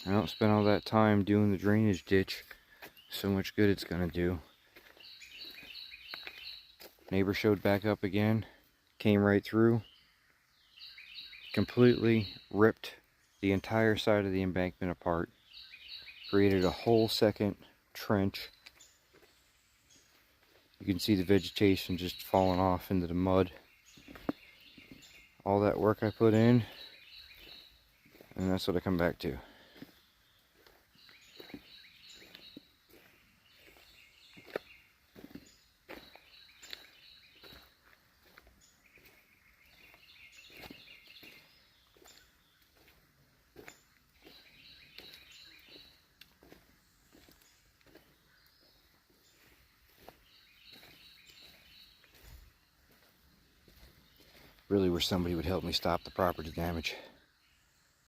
I don't spend all that time doing the drainage ditch. So much good it's gonna do. Neighbor showed back up again, came right through, completely ripped the entire side of the embankment apart, created a whole second trench. You can see the vegetation just falling off into the mud. All that work I put in, and that's what I come back to. Really wish somebody would help me stop the property damage.